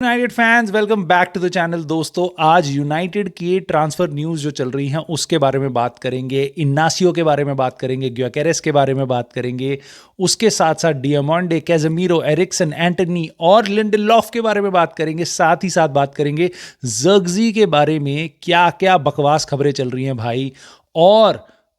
United fans welcome back to the channel. दोस्तों, आज United की ट्रांसफर न्यूज़ जो चल रही हैं उसके बारे में बात करेंगे, इनासियो के बारे में बात करेंगे, ग्योकेरेस के बारे में बात करेंगे, उसके साथ साथ डियामोंडे, कैजेमीरो, एरिक्सन, एंटनी और लिंडलॉफ के बारे में बात करेंगे। साथ ही साथ बात करेंगे ज़र्गज़ी के बारे में, क्या क्या बकवास खबरें चल रही हैं भाई,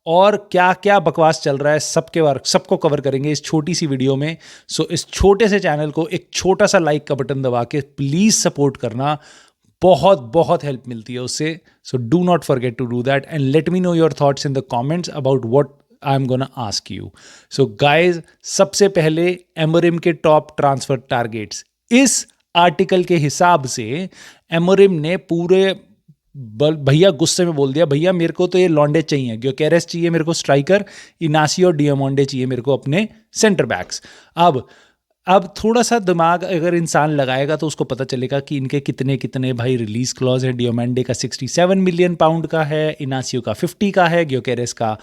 और क्या क्या बकवास चल रहा है सबके बारे सबको कवर करेंगे इस छोटी सी वीडियो में। सो इस छोटे से चैनल को एक छोटा सा लाइक का बटन दबा के प्लीज सपोर्ट करना, बहुत बहुत हेल्प मिलती है उससे। So do not forget to do that and let me know your thoughts in the comments about what I am gonna ask you. So guys, सबसे पहले एमोरिम के टॉप ट्रांसफर टारगेट्स। इस आर्टिकल के हिसाब से एमोरिम ने पूरे भैया गुस्से में बोल दिया, भैया मेरे को तो ये लॉन्डे चाहिए, ग्योकेरेस चाहिए मेरे को स्ट्राइकर, इनासियो और डियामोंडे चाहिए मेरे को अपने सेंटर बैक्स। अब थोड़ा सा दिमाग अगर इंसान लगाएगा तो उसको पता चलेगा कि इनके कितने कितने भाई रिलीज क्लॉज है। डियामोंडे का 67 मिलियन पाउंड का है, इनासियो का 50 का है, ग्योकेरेस का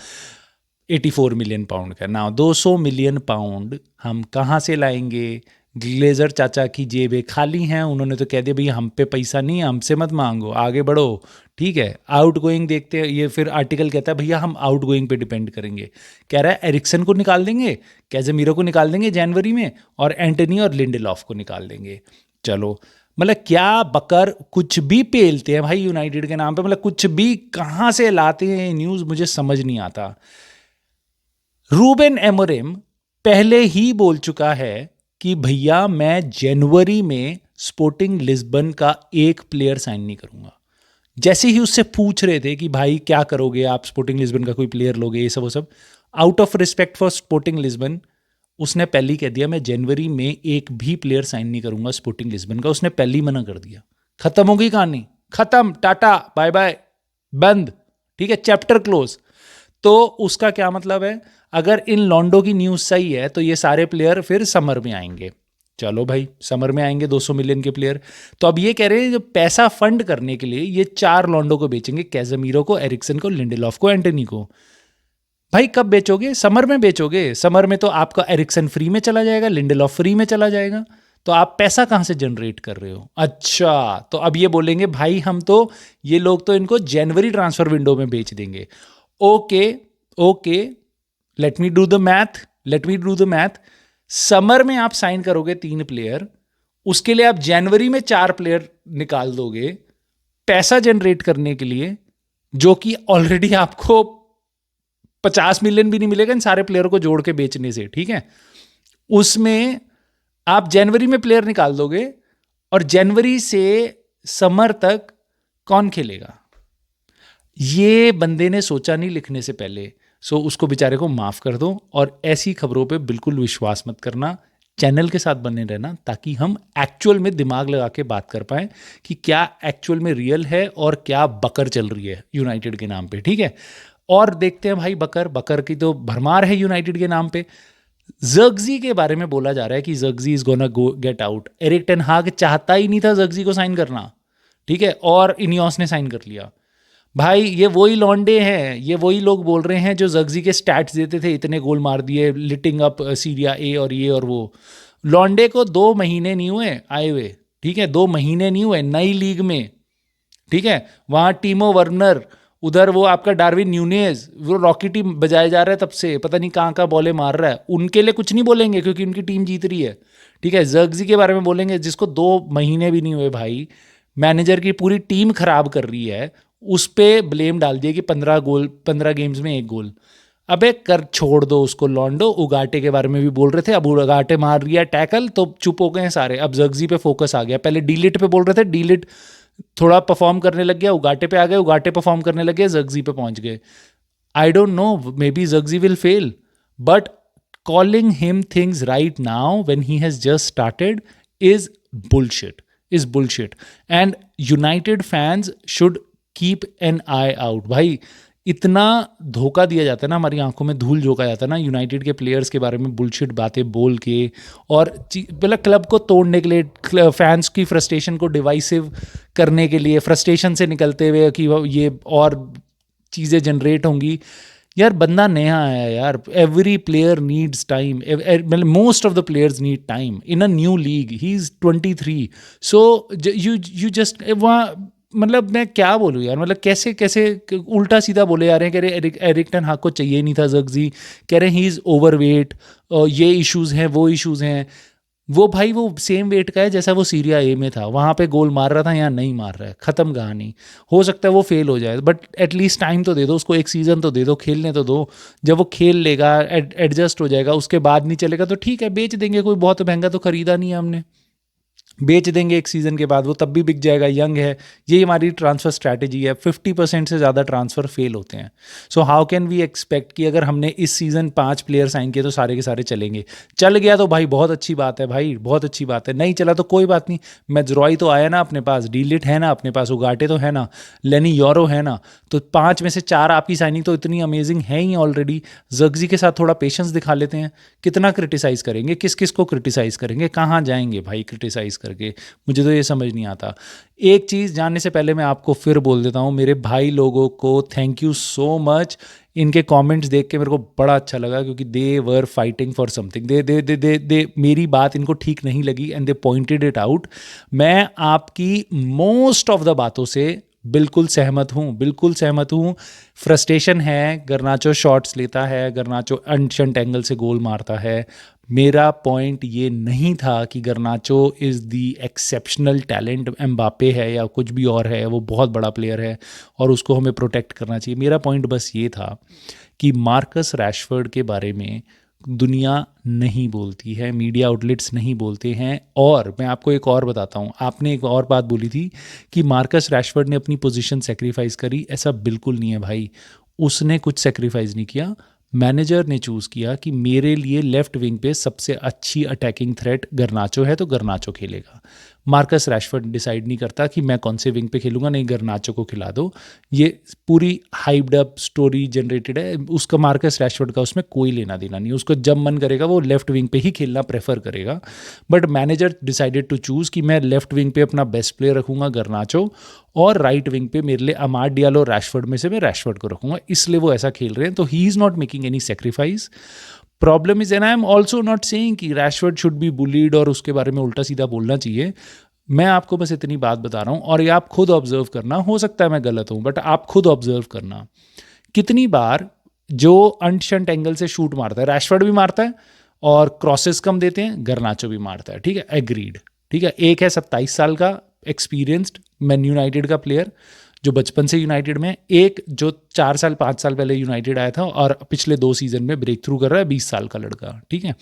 84 मिलियन पाउंड का। ना 200 मिलियन पाउंड हम कहाँ से लाएंगे? ग्लेजर चाचा की जेबें खाली हैं, उन्होंने तो कह दिया भैया हम पे पैसा नहीं है, हमसे मत मांगो, आगे बढ़ो। ठीक है, आउट गोइंग देखते हैं। ये फिर आर्टिकल कहता है भैया हम आउट गोइंग पे डिपेंड करेंगे। कह रहा है एरिक्सन को निकाल देंगे, कैजेमीरो को निकाल देंगे जनवरी में, और एंटनी और लिंडलॉफ को निकाल देंगे। चलो, मतलब क्या बकर कुछ भी पेलते हैं भाई यूनाइटेड के नाम पे, मतलब कुछ भी कहाँ से लाते हैं न्यूज़, मुझे समझ नहीं आता। रूबेन एमोरिम पहले ही बोल चुका है कि भैया मैं जनवरी में स्पोर्टिंग लिस्बन का एक प्लेयर साइन नहीं करूंगा। जैसे ही उससे पूछ रहे थे कि भाई क्या करोगे आप, स्पोर्टिंग लिस्बन का कोई प्लेयर लोगे, ये सब वो सब, out of respect for sporting Lisbon उसने पहले ही कह दिया मैं जनवरी में एक भी प्लेयर साइन नहीं करूंगा स्पोर्टिंग लिस्बन का। उसने पहले ही मना कर दिया। खत्म हो गई कहानी, खत्म, टाटा बाय बाय, बंद। ठीक है, चैप्टर क्लोज। तो उसका क्या मतलब है? अगर इन लॉन्डो की न्यूज़ सही है तो ये सारे प्लेयर फिर समर में आएंगे। चलो भाई, समर में आएंगे 200 मिलियन के प्लेयर। तो अब ये कह रहे हैं जो पैसा फंड करने के लिए ये 4 लॉन्डो को बेचेंगे, कैजेमीरो को, एरिक्सन को, लिंडलॉफ को, एंटनी को। भाई कब बेचोगे? समर में बेचोगे। समर में तो आपका एरिक्सन फ्री में चला जाएगा, लिंडलॉफ फ्री में चला जाएगा। तो आप पैसा कहाँ से जनरेट कर रहे हो? अच्छा, तो अब ये बोलेंगे भाई हम तो, ये लोग तो इनको जनवरी ट्रांसफर विंडो में बेच देंगे। Okay, let me do the math. Summer में आप साइन करोगे 3 प्लेयर, उसके लिए आप जनवरी में 4 प्लेयर निकाल दोगे पैसा जनरेट करने के लिए, जो कि ऑलरेडी आपको 50 मिलियन भी नहीं मिलेगा इन सारे प्लेयरों को जोड़ के बेचने से। ठीक है, उसमें आप जनवरी में प्लेयर निकाल दोगे और जनवरी से समर तक कौन खेलेगा? ये बंदे ने सोचा नहीं लिखने से पहले। सो उसको बेचारे को माफ़ कर दो और ऐसी खबरों पे बिल्कुल विश्वास मत करना। चैनल के साथ बने रहना ताकि हम एक्चुअल में दिमाग लगा के बात कर पाएँ कि क्या एक्चुअल में रियल है और क्या बकर चल रही है यूनाइटेड के नाम पे। ठीक है, और देखते हैं भाई, बकर की तो भरमार है यूनाइटेड के नाम पे। ज़र्गज़ी के बारे में बोला जा रहा है कि Zirkzee is gonna go get out. Erik ten Hag चाहता ही नहीं था ज़र्गज़ी को साइन करना। ठीक है, और इनियोस ने साइन कर लिया। भाई ये वही लॉन्डे हैं, ये वही लोग बोल रहे हैं जो ज़र्गज़ी के स्टैट्स देते थे, इतने गोल मार दिए, लिटिंग अप सीरिया ए और ये और वो। लॉन्डे को 2 महीने नहीं हुए आए हुए। ठीक है, 2 महीने नहीं हुए नई लीग में। ठीक है, वहाँ टीमो वर्नर, उधर वो आपका डार्विन न्यूनेज, वो रॉकी टीम बजाया जा रहा है तब से, पता नहीं कहाँ कहाँ बॉले मार रहा है। उनके लिए कुछ नहीं बोलेंगे क्योंकि उनकी टीम जीत रही है। ठीक है, ज़र्गज़ी के बारे में बोलेंगे जिसको 2 महीने भी नहीं हुए भाई, मैनेजर की पूरी टीम खराब कर रही है, उस पर ब्लेम डाल दिया कि 15 गेम्स में 1 गोल। अबे कर छोड़ दो उसको। लॉन्डो उगाटे के बारे में भी बोल रहे थे, अब उगाटे मार रही है टैकल तो चुप हो गए हैं सारे। अब ज़र्गज़ी पे फोकस आ गया। पहले डीलिट पे बोल रहे थे, डीलिट थोड़ा परफॉर्म करने लग गया, उगाटे पे आ गए, उगाटे परफॉर्म करने लग गए, ज़र्गज़ी पे पहुंच गए। I don't know, maybe Zirkzee will fail, but calling him things right now when he has just started is bullshit. And United fans should keep an eye out। भाई इतना धोखा दिया जाता है ना, हमारी आंखों में धूल झोंका जाता है ना यूनाइटेड के प्लेयर्स के बारे में बुलशिट बातें बोल के, और मतलब क्लब को तोड़ने के लिए, फैंस की फ्रस्ट्रेशन को डिवाइसिव करने के लिए, फ्रस्ट्रेशन से निकलते हुए कि ये और चीज़ें जनरेट होंगी। यार बंदा नया आया है यार, एवरी प्लेयर नीड्स टाइम, मतलब most of the players need time in a new league, he is 23, so you just वहाँ, मतलब मैं क्या बोलूँ यार, मतलब कैसे कैसे उल्टा सीधा बोले जा रहे हैं, कह रहे एरिक टेन हाग को चाहिए नहीं था ज़र्कज़ी, कह रहे हैं ही इज़ ओवरवेट, ये इश्यूज़ हैं वो इश्यूज़ हैं। वो भाई वो सेम वेट का है जैसा वो सीरिया ए में था, वहाँ पे गोल मार रहा था, यहाँ नहीं मार रहा है, ख़त्म कहानी। हो सकता है वो फेल हो जाए, बट एटलीस्ट टाइम तो दे दो उसको, एक सीज़न तो दे दो, खेलने तो दो। जब वो खेल लेगा, एडजस्ट हो जाएगा, उसके बाद नहीं चलेगा तो ठीक है, बेच देंगे, कोई बहुत महंगा तो ख़रीदा नहीं है हमने, बेच देंगे एक सीज़न के बाद, वो तब भी बिक जाएगा, यंग है। यही हमारी ट्रांसफ़र स्ट्रैटेजी है, 50% से ज़्यादा ट्रांसफ़र फेल होते हैं। So how can we expect कि अगर हमने इस सीज़न 5 प्लेयर साइन किए तो सारे के सारे चलेंगे। चल गया तो भाई बहुत अच्छी बात है भाई, बहुत अच्छी बात है, नहीं चला तो कोई बात नहीं। मेजरॉय तो आया ना अपने पास, डीलिट है ना अपने पास, उगाटे तो है ना, लेनी यूरो है ना, तो 5 में से 4 आपकी साइनिंग तो इतनी अमेजिंग है ही ऑलरेडी। ज़र्कज़ी के साथ थोड़ा पेशेंस दिखा लेते हैं। कितना क्रिटिसाइज़ करेंगे, किस किस को क्रिटिसाइज़ करेंगे, कहाँ जाएंगे भाई क्रिटिसाइज़ करके, मुझे तो ये समझ नहीं आता। एक चीज़ जानने से पहले मैं आपको फिर बोल देता हूँ, मेरे भाई लोगों को थैंक यू सो मच। इनके कमेंट्स देख के मेरे को बड़ा अच्छा लगा, क्योंकि दे वर फाइटिंग फॉर समथिंग, दे मेरी बात इनको ठीक नहीं लगी and they pointed it out. मैं आपकी मोस्ट ऑफ द बातों से बिल्कुल सहमत हूँ, बिल्कुल सहमत हूँ। फ्रस्ट्रेशन है, गर्नाचो शॉट्स लेता है, गर्नाचो अनशंट एंगल से गोल मारता है। मेरा पॉइंट ये नहीं था कि Garnacho is the exceptional talent, Mbappe है या कुछ भी और है, वो बहुत बड़ा प्लेयर है और उसको हमें प्रोटेक्ट करना चाहिए। मेरा पॉइंट बस ये था कि मार्कस रैशफोर्ड के बारे में दुनिया नहीं बोलती है, मीडिया आउटलेट्स नहीं बोलते हैं। और मैं आपको एक और बताता हूँ, आपने एक और बात बोली थी कि मार्कस रैशफोर्ड ने अपनी पोजीशन सेक्रीफाइस करी, ऐसा बिल्कुल नहीं है भाई। उसने कुछ सेक्रीफाइस नहीं किया। मैनेजर ने चूज़ किया कि मेरे लिए लेफ्ट विंग पे सबसे अच्छी अटैकिंग थ्रेट गर्नाचो है तो गर्नाचो खेलेगा। मार्कस रैशफोर्ड डिसाइड नहीं करता कि मैं कौन से विंग पे खेलूंगा, नहीं गर्नाचो को खिला दो। ये पूरी हाइप्ड अप स्टोरी जनरेटेड है, उसका मार्कस रैशफोर्ड का उसमें कोई लेना देना नहीं। उसको जब मन करेगा वो लेफ्ट विंग पे ही खेलना प्रेफर करेगा। But manager decided to choose कि मैं लेफ्ट विंग पे अपना बेस्ट प्लेयर रखूंगा गर्नाचो, और राइट विंग पे मेरे लिए अमाड डियालो रैशफोर्ड में से मैं रैशफोर्ड को रखूंगा, इसलिए वो ऐसा खेल रहे हैं। तो he is not making any sacrifice. Problem is, and I am also not saying कि रैशफोर्ड शुड बी बुलीड और उसके बारे में उल्टा सीधा बोलना चाहिए। मैं आपको बस इतनी बात बता रहा हूँ, और ये आप खुद ऑब्जर्व करना, हो सकता है मैं गलत हूँ बट आप खुद ऑब्जर्व करना, कितनी बार जो अनशंट एंगल से शूट मारता है, रैशफोर्ड भी मारता है और क्रॉसेस कम देते हैं, गर्नाचो भी मारता है, ठीक है, एग्रीड, ठीक है। एक है 27 साल का एक्सपीरियंस्ड मैन यूनाइटेड का प्लेयर जो बचपन से यूनाइटेड में, एक जो 4 साल 5 साल पहले यूनाइटेड आया था और पिछले 2 सीजन में ब्रेक थ्रू कर रहा है, 20 साल का लड़का, ठीक है।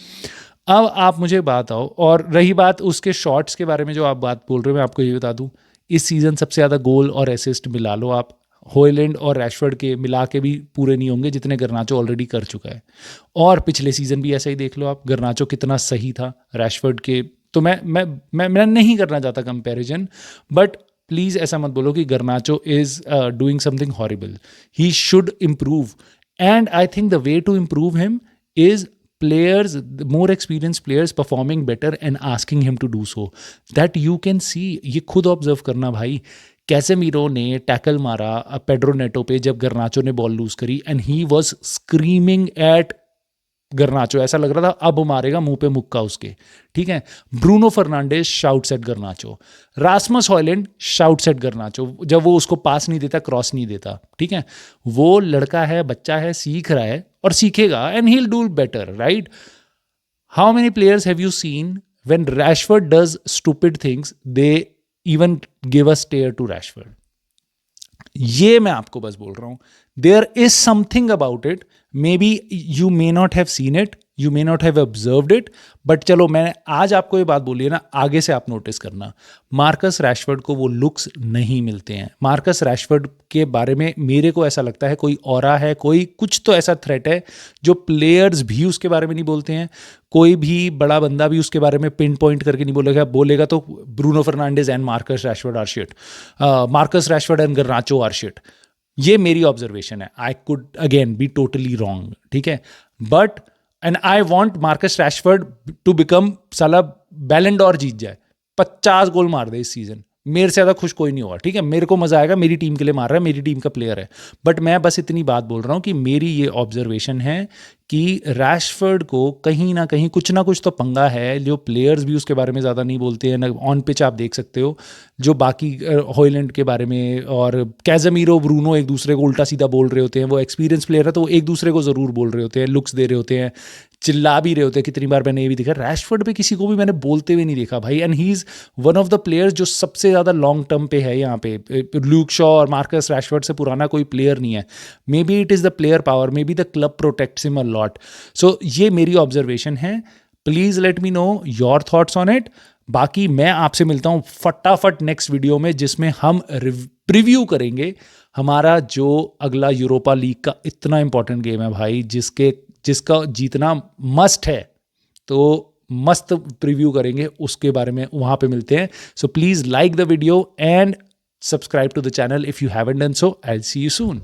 अब आप मुझे बात आओ, और रही बात उसके शॉट्स के बारे में जो आप बात बोल रहे हो, मैं आपको ये बता दूं, इस सीज़न सबसे ज़्यादा गोल और असिस्ट मिला लो आप, होयलैंड और रैशफोर्ड के मिला के भी पूरे नहीं होंगे जितने गर्नाचो ऑलरेडी कर चुका है। और पिछले सीज़न भी ऐसा ही देख लो आप, गर्नाचो कितना सही था रैशफोर्ड के। तो मैं नहीं करना चाहता कंपैरिजन, बट प्लीज़ ऐसा मत बोलो कि Garnacho is doing something horrible. He should improve, and I think the way to improve him is players, more experienced players performing better and asking him to do so, that you can see। ये खुद observe करना भाई, Casemiro ने tackle मारा Pedro Neto पे जब Garnacho ने ball loose करी, and he was screaming at Garnacho, ऐसा लग रहा था अब मारेगा मुंह पे मुक्का उसके, ठीक है। Bruno Fernandes shouts at Garnacho, Rasmus Hojlund shouts at Garnacho जब वो उसको पास नहीं देता, क्रॉस नहीं देता, ठीक है। वो लड़का है, बच्चा है, सीख रहा है और सीखेगा, and he will do better, right. How many players have you seen when Rashford does stupid things, they even give a stare to Rashford. ये मैं आपको बस बोल रहा हूं, there is something about it, maybe you may not have seen it, you may not have observed it, but चलो मैंने आज आपको ये बात बोली है ना, आगे से आप नोटिस करना। मार्कस रैशफोर्ड को वो लुक्स नहीं मिलते हैं। मार्कस रैशफोर्ड के बारे में मेरे को ऐसा लगता है कोई ऑरा है, कोई कुछ तो ऐसा थ्रेट है जो प्लेयर्स भी उसके बारे में नहीं बोलते हैं। कोई भी बड़ा बंदा भी उसके बारे में पिन पॉइंट करके नहीं बोलेगा तो Bruno Fernandes and Marcus Rashford are shit, Marcus Rashford and Garnacho are shit. ये मेरी ऑब्जर्वेशन है, I could again be totally wrong, ठीक है। But and I want Marcus Rashford to become साला बैलन डॉर जीत जाए, 50 गोल मार दे इस सीजन, मेरे से ज़्यादा खुश कोई नहीं होगा, ठीक है? मेरे को मज़ा आएगा, मेरी टीम के लिए मार रहा है, मेरी टीम का प्लेयर है। बट मैं बस इतनी बात बोल रहा हूँ कि मेरी ये ऑब्जर्वेशन है कि रैशफोर्ड को कहीं न कहीं कुछ ना कुछ तो पंगा है, जो प्लेयर्स भी उसके बारे में ज़्यादा नहीं बोलते हैं। न ऑन पिच आप देख सकते हो, जो बाकी हॉयलैंड के बारे में और कैज़ेमीरो, ब्रूनो एक दूसरे को उल्टा-सीधा बोल रहे होते हैं। वो एक्सपीरियंस प्लेयर है, तो वो एक दूसरे को ज़रूर बोल रहे होते हैं, लुक्स दे रहे होते हैं, चिल्ला भी रहे होते हैं। कितनी बार मैंने ये भी देखा, रैशफोर्ड पे किसी को भी मैंने बोलते हुए नहीं देखा भाई। And he is one of the players जो सबसे ज़्यादा लॉन्ग टर्म पे है यहाँ पे। ल्यूक शॉ और मार्कस रैशफोर्ड से पुराना कोई प्लेयर नहीं है। Maybe it is the player power, maybe the club protects him a lot. So ये मेरी ऑब्जर्वेशन है। Please let me know your thoughts on it. बाकी मैं आपसे मिलता हूँ फटाफट नेक्स्ट वीडियो में, जिसमें हम प्रीव्यू करेंगे हमारा जो अगला यूरोपा लीग का इतना इंपॉर्टेंट गेम है भाई, जिसका जीतना मस्ट है। तो मस्त प्रीव्यू करेंगे उसके बारे में, वहाँ पे मिलते हैं। So please like the video and subscribe to the channel if you haven't done so. I will see you soon.